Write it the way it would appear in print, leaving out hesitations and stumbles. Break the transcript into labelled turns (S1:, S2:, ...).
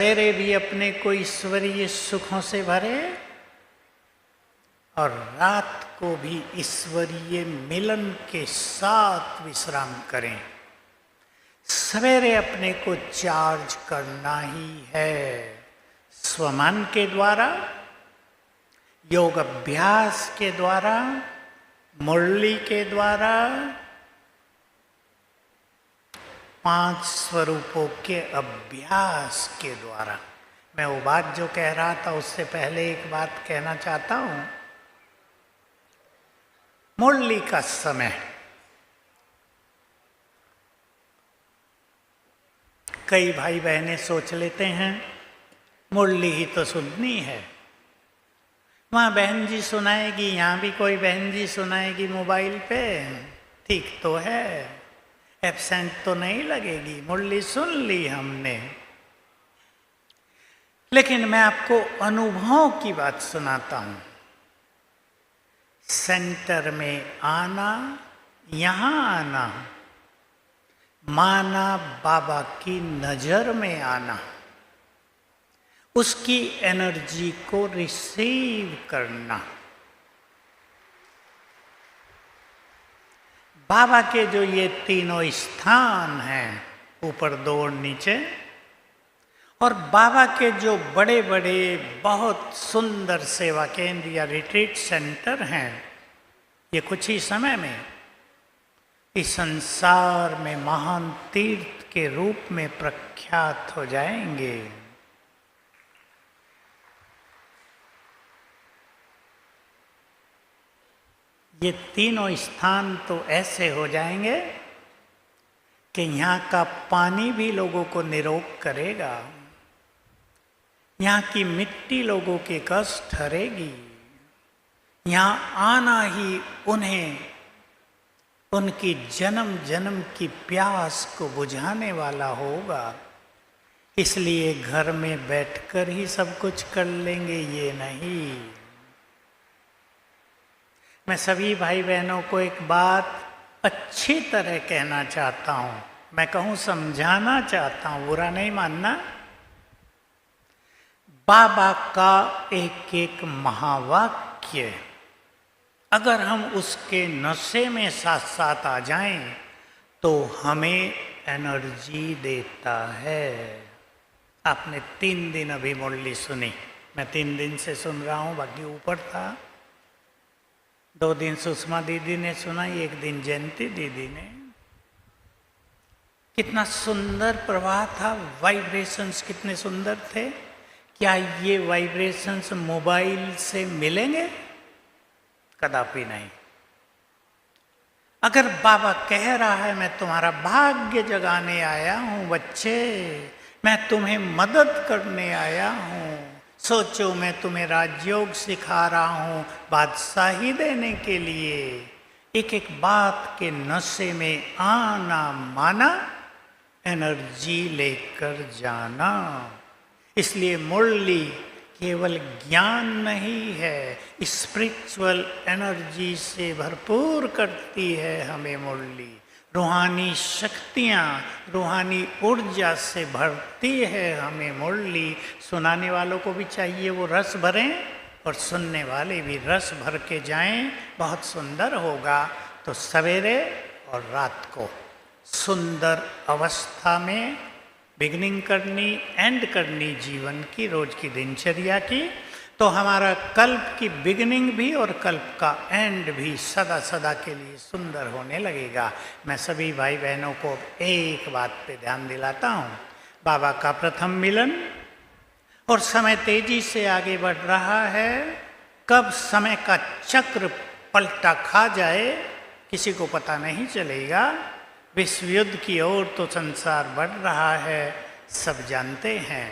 S1: सवेरे भी अपने को ईश्वरीय सुखों से भरे और रात को भी ईश्वरीय मिलन के साथ विश्राम करें। सवेरे अपने को चार्ज करना ही है स्वमान के द्वारा, योग अभ्यास के द्वारा, मुरली के द्वारा, 5 स्वरूपों के अभ्यास के द्वारा। मैं वो बात जो कह रहा था उससे पहले एक बात कहना चाहता हूं। मुरली का समय कई भाई बहनें सोच लेते हैं मुरली ही तो सुननी है, वहाँ बहन जी सुनाएगी, यहाँ भी कोई बहन जी सुनाएगी मोबाइल पे, ठीक तो है, एब्सेंट तो नहीं लगेगी, मुरली सुन ली हमने। लेकिन मैं आपको अनुभव की बात सुनाता हूं। सेंटर में आना, यहां आना, माना बाबा की नजर में आना, उसकी एनर्जी को रिसीव करना, बाबा के जो ये तीनों स्थान हैं, ऊपर 2 और नीचे, और बाबा के जो बड़े बड़े बहुत सुंदर सेवा केंद्र या रिट्रीट सेंटर हैं, ये कुछ ही समय में इस संसार में महान तीर्थ के रूप में प्रख्यात हो जाएंगे। ये तीनों स्थान तो ऐसे हो जाएंगे कि यहाँ का पानी भी लोगों को निरोग करेगा, यहाँ की मिट्टी लोगों के कष्ट हरेगी, यहाँ आना ही उन्हें उनकी जन्म जन्म की प्यास को बुझाने वाला होगा। इसलिए घर में बैठकर ही सब कुछ कर लेंगे ये नहीं। मैं सभी भाई बहनों को एक बात अच्छी तरह कहना चाहता हूँ, मैं कहूँ समझाना चाहता हूँ, बुरा नहीं मानना। बाबा का एक एक महावाक्य अगर हम उसके नशे में साथ साथ आ जाएं तो हमें एनर्जी देता है। आपने 3 दिन अभी मुरली सुनी, मैं 3 दिन से सुन रहा हूँ, बाकी ऊपर था। 2 दिन सुषमा दीदी ने सुनाई, 1 दिन जयंती दीदी ने। कितना सुंदर प्रवाह था, वाइब्रेशंस कितने सुंदर थे। क्या ये वाइब्रेशंस मोबाइल से मिलेंगे? कदापि नहीं। अगर बाबा कह रहा है मैं तुम्हारा भाग्य जगाने आया हूं बच्चे, मैं तुम्हें मदद करने आया हूं, सोचो मैं तुम्हें राजयोग सिखा रहा हूं बादशाही देने के लिए, एक एक बात के नशे में आना माना, एनर्जी लेकर जाना। इसलिए मुरली केवल ज्ञान नहीं है, स्पिरिचुअल एनर्जी से भरपूर करती है हमें मुरली। रूहानी शक्तियाँ, रूहानी ऊर्जा से भरती है हमें मुरली। सुनाने वालों को भी चाहिए वो रस भरें और सुनने वाले भी रस भर के जाएं, बहुत सुंदर होगा। तो सवेरे और रात को सुंदर अवस्था में बिगनिंग करनी, एंड करनी जीवन की, रोज की दिनचर्या की, तो हमारा कल्प की बिगनिंग भी और कल्प का एंड भी सदा सदा के लिए सुंदर होने लगेगा। मैं सभी भाई बहनों को एक बात पे ध्यान दिलाता हूँ, बाबा का प्रथम मिलन, और समय तेजी से आगे बढ़ रहा है। कब समय का चक्र पलटा खा जाए किसी को पता नहीं चलेगा। विश्व युद्ध की ओर तो संसार बढ़ रहा है, सब जानते हैं।